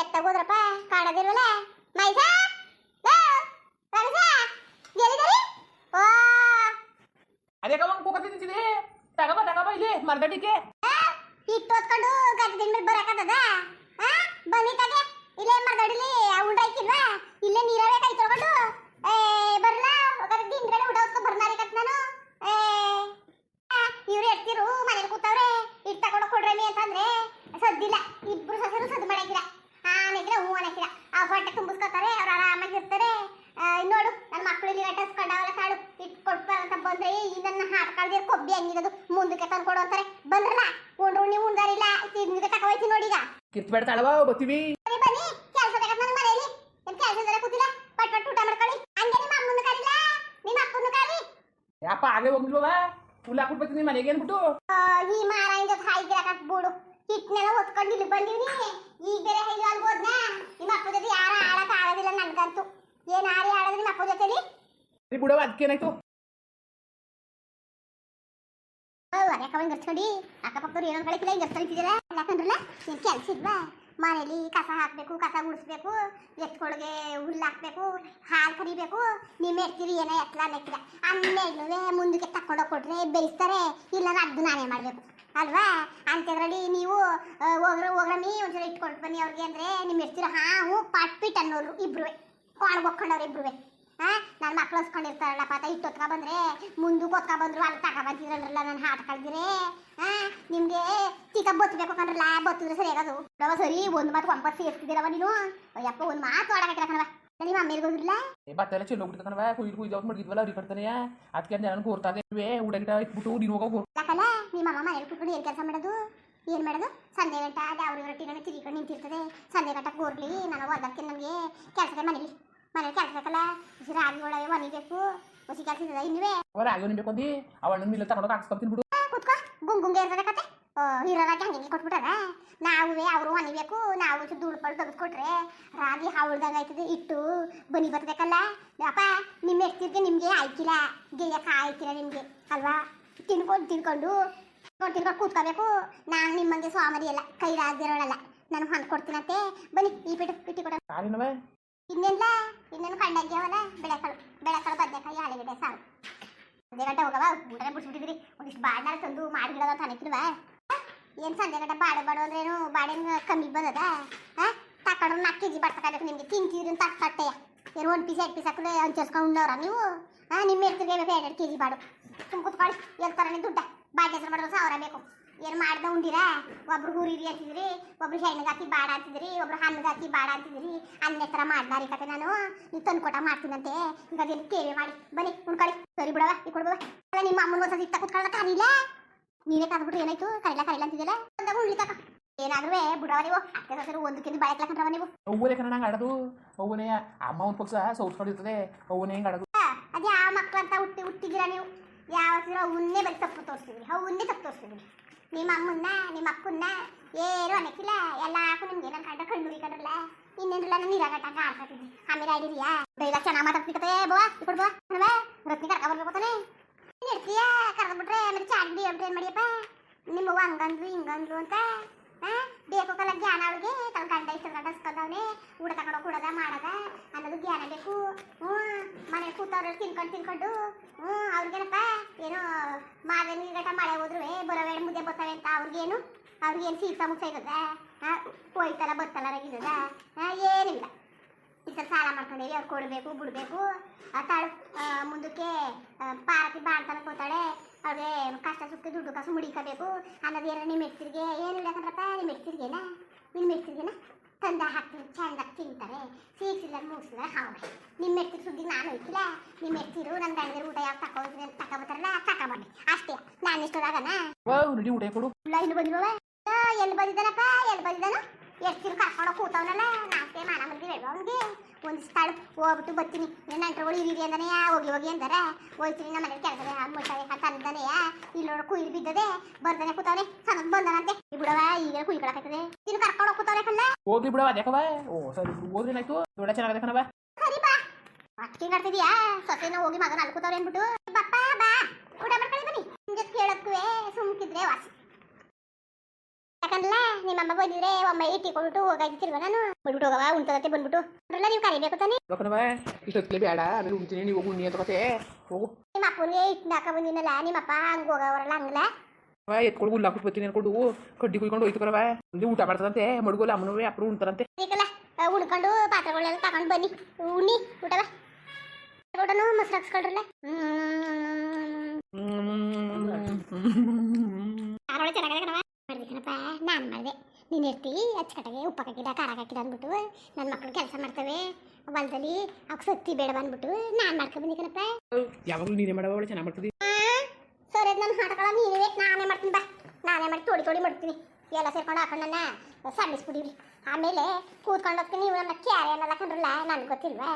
ಎತ್ತಾಗೋದ್ರಪ್ಪ ಕಾಣದಿಲ್ವಲ್ಲ ಮೈಸಾ ರಮೇಶ ಎಲ್ಲಿದ್ದೀರಿ ಓ ಅದೇ ಕವ ಕೂಕತ್ತಿ ನಿಂತಿದೆ ತಗಬ ಇಲ್ಲಿ ಮರ್ದಡಿಕೆ ಹಿಟ್ಟು ಹೊತ್ಕೊಂಡು ಗದ್ದೆದ ಮೇಲೆ ಬರಕತ್ತದ ಬನ್ನಿ ತಗೆ ಇಲ್ಲೇ ಮರ್ದಡಿಲಿ ಉಂಡ ಹಾಕಿಲ್ವಾ ಇಲ್ಲೇ ನೀರವೇ ಕೈ ತೊಳ್ಕೊಂಡು ಬರ್ಲ ದಿಂಡ್ಗಡೆ ಊಟ ಹೊತ್ಕೊಂಡು ಬರ್ನಾರಿ ಕತ್ ನಾನು ಇವ್ರು ಎಡ್ತಿರು ಮನೇಲಿ ಕೂತವ್ರೆ ಇಟ್ಟು ತಗೊಂಡು ಕೊಡ್ರಮಿ ಅಂತಂದ್ರೆ ಸದ್ದಿಲ್ಲ ಇಬ್ರು ಸಸರು ಸದ್ದು ಮಾಡಾಕಿಲ್ಲ ಆನೆಗಿಲ್ಲ ಹೂ ಅನ್ನಕಿಲ್ಲ ಆ ಹೊಟ್ಟೆ ತುಂಬಿಸ್ಕೊತಾರೆ ಅವ್ರು ಆರಾಮಾಗಿರ್ತಾರೆ ನೋಡು ನನ್ನ ಮಕ್ಕಳು ಇಲ್ಲಿ ಗಟ್ಟಿಸ್ಕೊಂಡವಲ್ಲ ತಾಳು ಇಟ್ಟು ಕೊಡ್ಬಾರ ಅಂತ ಬಂದ್ರೆ ಇದನ್ನ ಹಾಡ್ಕಳ್ದಿರ ಕೊಬ್ಬಿ ಹಂಗಿರೋದು ಮುಂದಕ್ಕೆ ತಂದು ಕೊಡು ಅಂತಾರೆ ಬಂದ್ರಲ್ಲ ಉಂಡ್ರು ನೀವು ಉಂಡಾರಿಲ್ಲ ತಿಂದಿಗೆ ತಗೋಯ್ತಿ ನೋಡಿ ಈಗ ಕಿರ್ತ್ಬೇಡ ತಾಳವ ಬತ್ತೀವಿ ಬನ್ನಿ ಕೆಲಸ ಬೇಕಾದ ನನ್ನ ಮನೆಯಲ್ಲಿ ಏನ್ ಕೆಲಸದಲ್ಲ ಕೂತಿಲ್ಲ ಪಟ್ ಪಟ್ ಊಟ ಮಾಡ್ಕೊಳ್ಳಿ ಹಂಗೆ ನಿಮ್ಮ ಅಮ್ಮನ ಕರಿಲ್ಲ ನಿಮ್ಮ ಅಪ್ಪನ ಕರಿ ಯಾಪ ಆಗೇ ಹೋಗ್ಲಿಲ್ವ ಫುಲ್ ಹಾಕ್ಬಿಟ್ಟು ಬರ್ತೀನಿ ಮನೆಗೆ ಅನ್ಬಿಟ್ಟು ಈ ಮಾರಾಯಿಂದ ಹಾಯ್ಗಿರಕತ್ ಬೂಡು ಹಿಟ್ನೆಲ್ಲ ಹೊತ್ಕೊಂಡು ಇಲ್ಲಿ ಬಂದಿವ್ನಿ ಈಗ ಬೇರೆ ಹೈದು ಅಲ್ಬೋದ್ನಾ ನಿಮ್ಮ ಅಪ್ಪ ಜೊತೆ ಯಾರ ಆಡಕ್ ಆಗೋದಿಲ್ಲ ನನ್ಗಂತೂ ಏನ್ ಆಡಿ ಆಡೋದು ನಿಮ್ಮ ಅಪ್ಪ ಜೊತೆಲಿ ಬಿಡವ ಅದಕ್ಕೇನಾಯ್ತು ಅರ್ಯಾಕ ಒಂದು ಗರ್ಸ್ಕೊಂಡು ಅಕ್ಕಪಕ್ಕದವ್ರು ಏನೋ ಕಳಿಸಿಲ್ಲ ಹಿಂಗೆ ಗರ್ಸ್ಕೊಳ್ತಿದ್ದೀರಾ ಯಾಕಂದ್ರಲ್ಲ ನೀನು ಕೆಲಸ ಇಲ್ವಾ ಮನೇಲಿ ಕಸ ಹಾಕಬೇಕು ಕಸ ಗುಡಿಸ್ಬೇಕು ಎತ್ಕೊಳಗೆ ಹುಲ್ಲು ಹಾಕ್ಬೇಕು ಹಾಲು ಕರಿಬೇಕು ನಿಮ್ಮ ಎಡ್ತೀರಿ ಏನೋ ಎತ್ತಲ ನೆಕ್ಕಿಲ್ಲ ಅನ್ನೆಣ್ಣುವೆ ಮುಂದಕ್ಕೆ ತಕ್ಕೊಂಡೋಗಿ ಕೊಟ್ರೆ ಬೇಯಿಸ್ತಾರೆ ಇಲ್ಲ ಅದು ನಾನೇ ಮಾಡಬೇಕು ಅಲ್ವಾ ಅಂಥದ್ರಲ್ಲಿ ನೀವು ಹೋಗ್ರಮಿ ಒಂದ್ಸಲ ಇಟ್ಕೊಟ್ಟು ಬನ್ನಿ ಅವ್ರಿಗೆ ಅಂದರೆ ನಿಮ್ಮ ಎಡ್ತೀರ ಹ್ಞೂ ಪಾಟ್ಪಿಟ್ ಅನ್ನೋರು ಇಬ್ರು ಕಾಣ್ಗೆ ಹೋಗ್ಕೊಂಡವ್ರು ಇಬ್ರು ನನ್ನ ಮಕ್ಳು ಹೊಸ್ಕೊಂಡಿರ್ತಾರಲ್ಲ ಪಾತ ಇಟ್ಟು ಹೊತ್ಕೊ ಬಂದ್ರೆ ಮುಂದಕ್ಕೆ ಹೊತ್ಕೊ ಬಂದ್ರು ಅಲ್ಲಿ ತಗೊಬಂತಿದ್ರಲ್ಲ ನಾನು ಹಾಟ್ ಕಳ್ದಿರೆ ನಿಮ್ಗೆ ಚಿಕ್ಕ ಬತ್ತಬೇಕು ಕಂಡ್ರಲ್ಲ ಬತ್ತಿದ್ರೆ ಸರಿ ಆಗೋದು ಸರಿ ಒಂದು ಮಾತು ಒಂಬತ್ತು ಸೇರ್ತಿದ್ದೀರವ ನೀನು ಅಯ್ಯಪ್ಪ ಒಂದು ಮಾತು ಆಡಕತ್ತಿರ ಕಣವ ನಿಮ್ಮ ಅಮ್ಮೇಲೆ ಹೋಗಿಲ್ಲ ಬತ್ತೆಲ್ಲ ಚೆಲ್ಲಿ ಹೋಗ್ಬಿಟ್ಟು ಕಣವ ಕುಯ್ದು ಮಡಗಿದ್ವಲ್ಲ ಅವ್ರಿಗೆ ಕಟ್ತಾನೆ ಅದಕ್ಕೆ ನಾನು ಕೋರ್ತಾ ಇದ್ವಿ ಊಟ ಗಿಟ ಇಟ್ಬಿಟ್ಟು ನೀನು ಹೋಗೋ ಯಾಕಲ್ಲ ನಿಮ್ಮ ಅಮ್ಮ ಮನೇಲಿ ಕೂತ್ಕೊಂಡು ಏನು ಕೆಲಸ ಮಾಡೋದು ಏನು ಮಾಡೋದು ಸಂಜೆ ಗಂಟ ಅವ್ರ ರೊಟ್ಟಿನ ತಿರ್ಕೊಂಡು ನಿಂತಿರ್ತದೆ ಸಂಜೆ ಗಂಟಕ್ಕೆ ಗೋರ್ಲಿ ನಾನು ಹೊರದಕ್ಕೆ ನಮಗೆ ಕೆಲಸಕ್ಕೆ ಮನೇಲಿ ಕೆಲಸ ಬೇಕಲ್ಲ ರಾಗಿ ಒಳಗೆ ಒನಿಬೇಕು ಹೊಸಿ ಕೆಲಸ ಇರ್ತದೆ ಇನ್ನುವೇ ರಾಗಿ ಒನಿಬೇಕು ಅಂದು ಅವಣ್ಣ ಮಿಲ್ಲ ತಗೊಂಡೋಗಿ ಹಾಕ್ಸ್ಕೊಂತೀನಿ ಬಿಡು ಕೂತ್ಕೊ ಗುಂಗುಂಗೆ ಇರ್ತದೆ ಕತೆ ಹೀರೋರಾಗಿ ಹಂಗೆ ಕೊಟ್ಬಿಟ್ಟಾರ ನಾವೇ ಅವರು ಒನಿಬೇಕು ನಾವು ಧೂಳ್ಪಳು ತೆಗೆದುಕೊಟ್ರೆ ರಾಗಿ ಹಾವಳ್ದಂಗೆ ಆಯ್ತದೆ ಇಟ್ಟು ಬನಿ ಬರ್ತಬೇಕಲ್ಲ ಅಪ್ಪ ನಿಮ್ಮ ಎಷ್ಟಿರ್ಗೆ ನಿಮಗೆ ಆಯ್ಕಿಲ್ಲ ಗೆಯ್ಯಕ್ಕೆ ಆಯ್ಕಿಲ್ಲ ನಿಮಗೆ ಅಲ್ವಾ ತಿನ್ಕೊಂಡು ಕೂತ್ಕೋಬೇಕು ನಾನು ನಿಮ್ಮಂಗೆ ಸ್ವಾಮರಿ ಎಲ್ಲ ಕೈ ರಾಜ್ಯರೊಳಲ್ಲ ನಾನು ಹೊಂದ್ಕೊಡ್ತೀನಂತೆ ಬನ್ನಿ ಈ ಇಟ್ಟಿ ಕೊಡ ಇನ್ನೇನು ಕಂಡಾಗ್ಯವಲ್ಲ ಬೆಳೆಕಾಳು ಬದನೆಕಾಯಿ ಆಲೂಗಡ್ಡೆ ಸಾರು ಸಂಜೆ ಗಂಟೆ ಹೋಗವ ಊಟನೇ ಬಿಡ್ಸ್ಬಿಟ್ಟಿದ್ರಿ ಒಂದಿಷ್ಟು ಬಾಡ್ನಾರ ತಂದು ಮಾಡಿಗಿಡೋದ ಅಂತ ಅನಿಸಿಲ್ವ ಏನು ಸಂಜೆ ಗಂಟೆ ಬಾಡು ಅಂದ್ರೇನು ಬಾಡೇನು ಕಮ್ಮಿ ಬಂದದ ತಕೊಂಡ್ರು 4 kg ಬಾಡ್ ತಗೋಬೇಕು ನಿಮಗೆ ತಿಂತೀರಿ ಅಂತ ತಟ್ಟೆಯ ಏನು 1 ಪೀಸ್ 2 ಪೀಸ್ ಹಾಕಿದ್ರೆ ಹಂಚರ್ಸ್ಕೊಂಡವ್ರ ನೀವು ನಿಮ್ಮ ಎತ್ತಿಗೆ ಬೇಕು 2 kg ಬಾಡು ತುಂಬ ಕೂತ್ಕೊಳ್ಳಿ ಎಲ್ತಾರನೇ ದುಡ್ಡ ಬಾಡಿ ಹೆಸರು ಮಾಡಿದ್ರೆ 1000 ಬೇಕು ಏನು ಮಾಡ್ದೆ ಉಂಡಿರಾ ಒಬ್ರು ಹುರಿರಿ ಅಂತಿದ್ರಿ ಒಬ್ರು ಹೆಣ್ಣಿಗೆ ಹಾಕಿ ಬಾಡ ಅಂತಿದ್ರಿ ಒಬ್ರು ಹಣ್ಣಿಗೆ ಹಾಕಿ ಬಾಡ ಅಂತಿದ್ರಿ ಅನ್ನೆ ಥರ ಮಾಡ್ದಾರಿ ಕತೆ ನಾನು ನೀವು ತಂದು ಕೊಟ್ಟ ಮಾಡ್ತೀನಂತೆ ಈಗ ಅದೇನು ಕೇಳಿ ಮಾಡಿ ಬನ್ನಿ ಉಣ್ಕೊಳ್ಳಿ ಸರಿ ಬಿಡವ ಈ ಕೊಡ್ಬವ ಅಲ್ಲ ನಿಮ್ಮ ಅಮ್ಮನ ಹೊಸ ಸಿಕ್ಕ ಕುತ್ಕೊಳ್ಳೋದ ಕರೀಲ್ಲ ನೀವೇ ಕರೆದ್ಬಿಟ್ರೆ ಏನಾಯ್ತು ಕರೀಲ್ಲ ಅಂತಿದ್ದಿಲ್ಲ ಅಂದಾಗ ಉಳ್ಳಿ ತಕ ಏನಾದ್ರೂ ಬಿಡವ ನೀವು ಅತ್ತೆ ಸಸರು 1 kg ಬಾಳೆ ಹಾಕೊಂಡ್ರವ ನೀವು ಅವ್ವನೇ ಕಣ ನಂಗೆ ಆಡೋದು ಅವ್ವನೇ ಅಮ್ಮ ಒಂದು ಪಕ್ಷ ಸೌಸ್ಕೊಂಡಿರ್ತದೆ ಅವ್ವನೇ ಹೆಂಗೆ ಆಡೋದು ಅದು ಯಾವ ಮಕ್ಳು ಅಂತ ಹುಟ್ಟಿದ್ದೀರಾ ನೀವು ಯಾವತ್ತಿರ ಅವನ್ನೇ ಬರೀ ತಪ್ಪು ತೋರಿಸ್ತಿದ್ರಿ ಅವನ್ನೇ ತಪ್ಪು ತೋರಿಸ್ತಿದ್ರಿ ನಿಮ್ಮ ಅಮ್ಮನ್ನ ನಿಮ್ಮ ಅಕ್ಕನ್ನ ಏನು ಅನ್ನಕ್ಕಿಲ್ಲ ಎಲ್ಲ ಹಾಕು ನಿಮ್ಗೆ ಏನಂತ ಕಂಡ್ರೆ ಕಣ್ಣು ಕಂಡ್ರಲ್ಲ ಇನ್ನೇನಿಲ್ಲ ನಾನು ನೀರಾಗಟ್ಟಾಗ ಆಡ್ತಿದ್ವಿ ಆಮೇಲೆ ಆಡಿದ್ಯಾ ಬೈಲ ಚೆನ್ನಾಗಿ ಮಾತಾಡ್ತಿಕತೆ ಬೋವಾ ಕೊಡ್ಬೋ ರತ್ನಿ ಕರ್ಕೊಬರ್ಬೇಕಾನೆ ನೀನು ಇರ್ತೀಯ ಕರ್ಕೊಬಿಟ್ರೆ ಆಮೇಲೆ ಚಾಡಿ ಹೇಳ್ಬಿಟ್ರೆ ಏನು ಮಾಡಿಯಪ್ಪ ನಿಮ್ಮವ್ವ ಹಂಗಂದ್ರು ಹಿಂಗಂದ್ರು ಅಂತ ಬೇಕು ಕಲ ಜ್ಞಾನ ಅವ್ರಿಗೆ ತನ್ನ ಗಂಡ ಇಷ್ಟು ಗಂಡ ಹಸ್ಕೊಂಡವನೆ ಊಟ ತಗೊಂಡೋಗಿ ಕೊಡೋದ ಮಾಡೋದ ಅನ್ನೋದು ಜ್ಞಾನ ಬೇಕು ಮನೆ ಕೂತವ್ರು ತಿನ್ಕೊಂಡು ಅವ್ರಿಗೇನಪ್ಪ ಏನೋ ಮಾದನಿ ಗಂಟ ಮಳೆ ಹೋದ್ರು ಬರೋವೇಳೆ ಮುದ್ದೆ ಬರ್ತಾವೆ ಅಂತ ಅವ್ರಿಗೇನು ಸೀತ ಮುಚ್ಚ ಇರೋದ ಹೋಯ್ತಲ್ಲ ಬರ್ತಲ್ಲ ರಗಿರೋದ ಏನಿಲ್ಲ ಈ ಸಲ ಸಾಲ ಮಾಡ್ಕೊಂಡೇವಿ ಅವ್ರು ಕೊಡಬೇಕು ಬಿಡಬೇಕು ತಾಳು ಮುಂದಕ್ಕೆ ಪಾರತಿ ಬಾಳ್ತಾನೆ ಕೂತಾಳೆ ಅವ್ರಿಗೆ ಕಷ್ಟ ಸುಖ ದುಡ್ಡು ಕಾಸು ಮುಡಿಕಬೇಕು ಅನ್ನೋದು ಏನೋ ನಿಮ್ಮ ಮೆಟ್ಟಿಗೆ ಏನಿಲ್ಲ ಯಾಕಂದ್ರಪ್ಪ ನಿಮ್ಮ ಮೆಟ್ಟಿಗೆನ ತಂದ ಹಾಕ್ತೀನಿ ಚೆಂದಾಗಿ ತಿಂತಾರೆ ಸೀಕ್ಸಿಲ್ಲ ಮೂಗಿಸಿಲ್ಲ ಹೌದು ನಿಮ್ಮ ಮೆಟ್ಟಿಗೆ ಸುದ್ದಿ ನಾನು ಹೋಯ್ತಿಲ್ಲ ನಿಮ್ಮ ಮೆಟ್ಟಿರು ನನ್ನ ಗಂಡಗೆ ಊಟ ಯಾವ ತಗೊಬರ್ತಾರಲ್ಲ ತಗೊಬರ್ಲಿ ಅಷ್ಟೇ ನಾನು ಇಷ್ಟದಾಗನ ಊಟ ಕೊಡು ಇನ್ನು ಬಂದಿರುವ ಎಲ್ಲಿ ಬಂದಿದ್ದಾನಪ್ಪ ಎಲ್ಲಿ ಬಂದಿದ್ದಾನು ಎಷ್ಟು ಕರ್ಕೊಂಡು ಕೂತವನಲ್ಲ ನಾಲ್ಕೇ ಮಾನ ಮಂದಿ ಬೇಡ ಅವನಿಗೆ ಒಂದು ಸ್ಥಳ ಹೋಗ್ಬಿಟ್ಟು ಬರ್ತೀನಿ ನನ್ನ ನಂಟರುಗಳು ಇರೀರಿ ಅಂದಾನೆ ಹೋಗಿ ಅಂದಾರ ಹೋಯ್ತೀನಿ ನಮ್ಮ ಮನೇಲಿ ಕೆಲಸ ಮುಟ್ಟಾವೆ ಅಂತ ಅಂದಾನೆ ಇಲ್ಲೋಡ ಕುಯ್ದು ಬಿದ್ದದೆ ಬರ್ದಾನೆ ಕೂತವನೆ ಸಣ್ಣದ್ ಬಂದನಂತೆ ಬಿಡವ ಈಗ ಕುಯ್ಕೊಳಕತ್ತದೆ ಇನ್ನು ಕರ್ಕೊಂಡು ಕೂತವನೆ ಕಲ್ಲ ಹೋಗ್ಲಿ ಬಿಡವ ಅದ್ಯಾಕವ ಓ ಸರಿ ಹೋದ್ರಿ ಏನಾಯ್ತು ದೊಡ್ಡ ಚೆನ್ನಾಗದೆ ಕಣವ ಸರಿ ಬಾ ಅಕ್ಕಿ ಮಾಡ್ತಿದ್ಯಾ ಸೊಸೆನ ಹೋಗಿ ಮಗನ ಅಲ್ಲಿ ಕೂತವ್ರೆ ಅಂದ್ಬಿಟ್ಟು ಬಪ್ಪ ಬಾ ಊಟ ಮಾಡ್ಕೊಳ್ಳಿ ಬನ್ನಿ ನಿಮ್ಗೆ ಕೇಳಕ್ಕೂ ಸುಮ್ಕಿದ್ರೆ ವಾಸಿ ಯಾಕಂದ್ಲ ನಿಮ್ಮಮ್ಮ ಬಂದಿದ್ರೆ ಒಮ್ಮೆ ಇಟ್ಟಿಕೊಬಿಟ್ಟು ಹೋಗಾಗಿತ್ತಿಲ್ವ ನಾನು ಬಂದ್ಬಿಟ್ಟು ಹೋಗವ ಉಂಟದತ್ತೆ ಬಂದ್ಬಿಟ್ಟು ಅಲ್ಲ ನೀವು ಕರಿಬೇಕು ತಾನೆ ಯಾಕಂದವ ಇಷ್ಟೊತ್ತಿಗೆ ಬೇಡ ಆಮೇಲೆ ಉಣ್ತೀನಿ ನೀವು ಉಣ್ಣಿ ಅಂತ ಕತೆ ಹೋಗು ನಿಮ್ಮ ಅಪ್ಪನಿಗೆ ಇಟ್ಟು ಹಾಕ ಬಂದಿನಲ್ಲ ನಿಮ್ಮಪ್ಪ ಹಂಗೆ ಹೋಗವರಲ್ಲ ಹಂಗಲ್ಲ ಎತ್ಕೊಂಡು ಹುಲ್ಲು ಹಾಕ್ಬಿಟ್ಟು ಬರ್ತೀನಿ ಅನ್ಕೊಂಡು ಕಡ್ಡಿ ಕುಯ್ಕೊಂಡು ಹೋಯ್ತು ಬರವ ಇಲ್ಲಿ ಊಟ ಮಾಡ್ತಾರಂತೆ ಮಡ್ಗೋಲ್ಲ ಅಮ್ಮನವೇ ಅಪ್ಪರು ಉಣ್ತಾರಂತೆ ಅದಕ್ಕೆಲ್ಲ ಉಣ್ಕೊಂಡು ಪಾತ್ರೆಗಳೆಲ್ಲ ತಗೊಂಡು ಬನ್ನಿ ಉಣ್ಣಿ ಊಟವ ಊಟನು ಮೊಸರು ಹಾಕ್ಸ್ಕೊಳ್ರಲ್ಲ ಕಾರೊಳೆ ಚೆನ್ನಾಗಿದೆ ಕಣವ ಮಾಡ್ಬೇಕನಪ್ಪ ನಾನು ಮಾಡಿದೆ ನೀನು ಇರ್ತಿ ಅಚ್ಚಕಟ್ಟಿಗೆ ಉಪ್ಪು ಹಾಕಿದ ಖಾರ ಹಾಕಿದ ಅಂದ್ಬಿಟ್ಟು ನನ್ನ ಮಕ್ಕಳು ಕೆಲಸ ಮಾಡ್ತವೆ ಹೊಲದಲ್ಲಿ ಅವ್ಕೆ ಸತ್ತಿ ಬೇಡ ಬಂದ್ಬಿಟ್ಟು ನಾನು ಮಾಡ್ಕೊಂಡು ಬಂದಿಕನಪ್ಪ ಯಾವಾಗಲೂ ನೀನೇ ಮಾಡವ ಅವಳು ಚೆನ್ನಾಗಿ ಮಾಡ್ತದೆ ಸರಿ ನನ್ನ ಹಾಟಗಳ ನೀವೇ ನಾನೇ ಮಾಡ್ತೀನಿ ಬಾ ನಾನೇ ಮಾಡಿ ತೋಡಿ ಮಾಡ್ತೀನಿ ಎಲ್ಲ ಸೇರ್ಕೊಂಡು ಹಾಕೊಂಡು ನನ್ನ ಸಣ್ಣಿಸ್ಬಿಡಿರಿ ಆಮೇಲೆ ಕೂತ್ಕೊಂಡು ಹೋಗ್ತೀನಿ ನೀವು ನನ್ನ ಕ್ಯಾರೆ ಅನ್ನಲ್ಲ ಕಂಡ್ರಲ್ಲ ನನ್ಗೆ ಗೊತ್ತಿಲ್ವಾ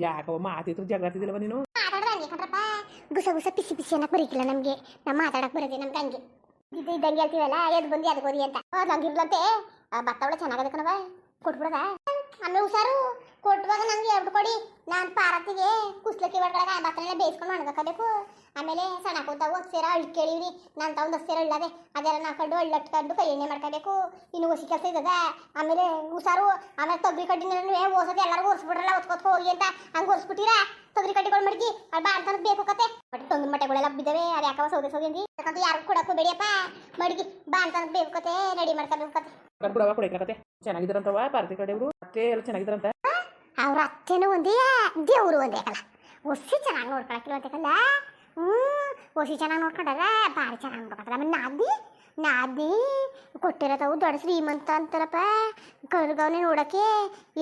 ಯಾಕವ ಮಾತಿದ್ರು ಜಗಳಾಡ್ತಿದ್ದಿಲ್ಲವ ನೀನು ಮಾತಾಡ್ರೆ ಹಂಗೆ ಕಣ್ರಪ್ಪ ಗುಸ ಗುಸ ಪಿಸಿ ಪಿಸಿ ಅನ್ನಕ್ಕೆ ಬರೀಕಿಲ್ಲ ನಮಗೆ ನಾವು ಮಾತಾಡಕ್ಕೆ ಬರೋದೆ ನಮ್ಗೆ ಹಂಗೆ ಇದ್ದಂಗೆ ಹೇಳ್ತೀವಲ್ಲ ಎದ್ದು ಬಂದು ಅದಕ್ಕೆ ಹೋದಿ ಅಂತ ನಂಗಿರ್ಲಂತೆ ಭತ್ತ ಒಳ್ಳೆ ಚೆನ್ನಾಗದೆ ಕಣವ ಕೊಟ್ಬಿಡದ ಆಮೇಲೆ ಹುಷಾರು ಕೊಟ್ಟುವಾಗ ನಂಗೆ ಎರಡು ಕೊಡಿ ನಾನು ಪಾರತಿಗೆ ಕುಸ್ಲಕ್ಕಿ ಒಳಗಡೆ ಭತ್ತನೆಲ್ಲ ಬೇಯಿಸ್ಕೊಂಡು ಒಣಗಬೇಕು ಆಮೇಲೆ ಸಣ್ಣ ಕೂತಾವು ಸೇರ ಅಳ್ಳು ಕೇಳಿವ್ರಿ ನಾನು ತಗೊಂಡು ಸೇರ ಅಳ್ಳದೆ ಅದೆಲ್ಲ ನಾಕೊಂಡು ಅಳ್ಳಟ್ಕೊಂಡು ಕೈ ಎಣ್ಣೆ ಮಾಡ್ಕೋಬೇಕು ಇನ್ನು ಹೊಸಿ ಕೆಲಸ ಇದ್ದದ ಆಮೇಲೆ ಹುಷಾರು ಆಮೇಲೆ ತೊಗರಿ ಕಡ್ಡಿನ ಓಸೋದು ಎಲ್ಲರಿಗೂ ಒರ್ಸ್ಬಿಡ್ರಲ್ಲ ಒತ್ಕೊತ್ ಹೋಗಿ ಅಂತ ಹಂಗೆ ಒರ್ಸ್ಬಿಟ್ಟಿರಾ ತೊಗರಿ ಕಡ್ಡಿಗಳು ಮಡಗಿ ಅದು ಬಾಣ್ತನಕ್ಕೆ ಬೇಕು ಕತೆ ಬಟ್ ತೊಂಗಿನ ಮಟ್ಟೆಗಳೆಲ್ಲ ಬಿದ್ದವೆ ಅದು ಯಾಕವ ಸೌದೆ ಸೌದೆ ಯಾಕಂತ ಯಾರು ಕೊಡಕ್ಕೂ ಬೇಡಿಯಪ್ಪ ಮಡಗಿ ಬಾಣ್ತನಕ್ಕೆ ಬೇಕು ಕತೆ ರೆಡಿ ಮಾಡ್ಕೋಬೇಕು ಕತೆ ಕರ್ಬಿಡವ ಕೊಡಕತೆ ಚೆನ್ನಾಗಿದ್ದಾರಂತವ ಪಾರ್ಟಿ ಕಡೆಯವರು ಅತ್ತೆ ಎಲ್ಲ ಚೆನ್ನಾಗಿದ್ದಾರಂತ ಅವ್ರ ಅತ್ತೆನೂ ಒಂದೇ ದೇವರು ಒಂದೇ ಕಲ್ಲ ಒಸಿ ಚೆನ್ನಾಗಿ ನೋಡ್ಕೊಳಕಿಲ್ವಂತಕಲ್ಲ ಒಸಿ ಚೆನ್ನಾಗಿ ನೋಡ್ಕೊಂಡಾರ ಭಾರಿ ಚೆನ್ನಾಗಿ ನೋಡ್ಕೊತಾರೆ ಆಮೇಲೆ ನಾದಿ ಕೊಟ್ಟಿರತ್ತವು ದೊಡ್ಡ ಶ್ರೀಮಂತ ಅಂತಾರಪ್ಪ ಕರ್ಗವನೇ ನೋಡೋಕ್ಕೆ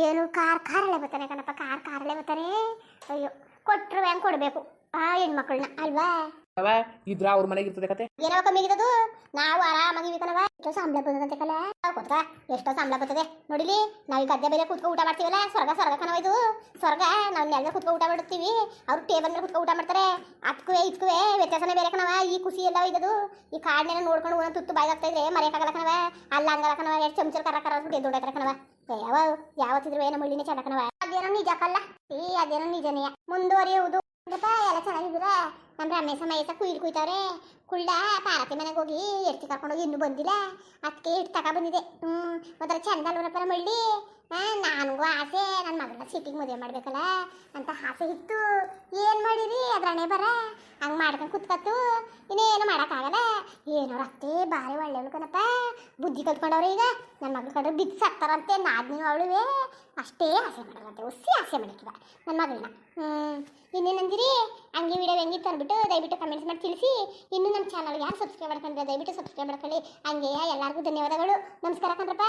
ಏನು ಕಾರಳೆ ಬರ್ತಾನೆ ಕಣಪ್ಪ ಕಾರಳೆ ಬರ್ತಾನೆ ಅಯ್ಯೋ ಕೊಟ್ಟರು ಹೆಂಗೆ ಕೊಡಬೇಕು ಆ ಹೆಣ್ಮಕ್ಳನ್ನ ಅಲ್ವಾ ಅವ ಇದ್ರ ಅವ್ರ ಮನೆಗೆ ಇರ್ತದೆ ಕತೆ ಏನೋ ಕಮ್ಮಿ ಆಗಿರೋದು ನಾವು ಆರಾಮಾಗಿ ಕಣವ ಎಷ್ಟೋ ಸಂಬಳ ಬಂದಂತೆ ಕಲ ಕೊಡ್ತಾ ಎಷ್ಟೋ ಸಂಬಳ ಬರ್ತದೆ ನೋಡಿಲಿ ನಾವು ಈ ಗದ್ದೆ ಬೇರೆ ಕೂತ್ಕೊ ಊಟ ಮಾಡ್ತೀವಲ್ಲ ಸ್ವರ್ಗ ಕಣವ ಇದು ಸ್ವರ್ಗ ನಾವು ನೆಲದ ಕೂತ್ಕೊ ಊಟ ಮಾಡ್ತೀವಿ ಅವ್ರು ಟೇಬಲ್ ಮೇಲೆ ಕೂತ್ಕೊ ಊಟ ಮಾಡ್ತಾರೆ ಅದಕ್ಕೂ ಇದಕ್ಕೂ ವ್ಯತ್ಯಾಸನೇ ಬೇರೆ ಕಣವ ಈ ಖುಷಿ ಎಲ್ಲ ಇದ್ದದು ಈ ಕಾಡನ್ನೆಲ್ಲ ನೋಡ್ಕೊಂಡು ಒಂದೊಂದು ತುತ್ತು ಬಾಯಿ ಆಗ್ತಾ ಇದ್ರೆ ಮರೆಯಕ್ಕಾಗಲ್ಲ ಕಣವ ಅಲ್ಲ ಹಂಗಲ್ಲ ಕಣವ ಎಷ್ಟು ಚಮಚಲ್ ಕರ ಎದ್ದು ಹೊಡಾಯ್ತಾರೆ ಕಣವ ಯಾವತ್ತಿದ್ರು ಏನೋ ಮಳ್ಳಿನೇ ಚೆನ್ನ ಕಣವ ಅದೇನೋ ನಿಜಕ್ಕಲ್ಲ ಅದೇನೋ ನಿಜನೇ ಮುಂದುವರಿಯುವುದು ಎಲ್ಲ ಚೆನ್ನಾಗಿದ್ದೀರಾ ನಮ್ಮ ರಮೇಶ ಮಹೇಶ ಕುಯ್ತಾವ್ರೆ ಕುಳ್ಳ ಪಾರತಿ ಮನೆಗೆ ಹೋಗಿ ಎಡ್ತಿ ಕರ್ಕೊಂಡೋಗಿ ಇನ್ನೂ ಬಂದಿಲ್ಲ ಅದಕ್ಕೆ ಇಟ್ಟು ತಗೊ ಬಂದಿದೆ ಒಂಥರ ಚಂದ ಅಲ್ವರಪ್ಪರ ಮಳ್ಳಿ ನನಗೂ ಆಸೆ ನನ್ನ ಮಗಳನ್ನ ಸಿಟಿಗೆ ಮದುವೆ ಮಾಡ್ಬೇಕಲ್ಲ ಅಂತ ಆಸೆ ಇತ್ತು ಏನು ಮಾಡಿರಿ ಅದ್ರಣೆ ಬರ ಹಂಗೆ ಮಾಡ್ಕೊಂಡು ಕುತ್ಕತ್ತು ಇನ್ನೇನು ಮಾಡೋಕ್ಕಾಗಲ್ಲ ಏನೋ ರಸ್ತೆ ಭಾರಿ ಒಳ್ಳೆಯವಳು ಕಣಪ್ಪ ಬುದ್ಧಿ ಕಲ್ತ್ಕೊಂಡವ್ರೆ ಈಗ ನನ್ನ ಮಗಳು ಕಂಡ್ರೆ ಬಿದ್ದು ಸತ್ತಾರಂತೆ ನಾದ್ನಿ ಅವಳುವೆ ಅಷ್ಟೇ ಆಸೆ ಮಾಡೋದಂತೆ ಒಸಿ ಆಸೆ ಮಾಡಿಕ್ಕಿದ ನನ್ನ ಮಗಳನ್ನ ಇನ್ನೇನಂದಿರಿ ಹಂಗೆ ವಿಡಿಯೋ ಹೆಂಗಿತ್ತು ಅಂದ್ಬಿಟ್ಟು ದಯವಿಟ್ಟು ಕಮೆಂಟ್ಸ್ ಮಾಡಿ ತಿಳಿಸಿ ಇನ್ನೂ ನಮ್ಮ ಚಾನಲ್ಗೆ ಯಾರು ಸಬ್ಸ್ಕ್ರೈಬ್ ಮಾಡ್ಕೊಂಡ್ರೆ ದಯವಿಟ್ಟು ಸಬ್ಸ್ಕ್ರೈಬ್ ಮಾಡ್ಕೊಳ್ಳಿ ಹಂಗೆ ಎಲ್ಲರಿಗೂ ಧನ್ಯವಾದಗಳು ನಮಸ್ಕಾರ ಕಣ್ರಪ್ಪ.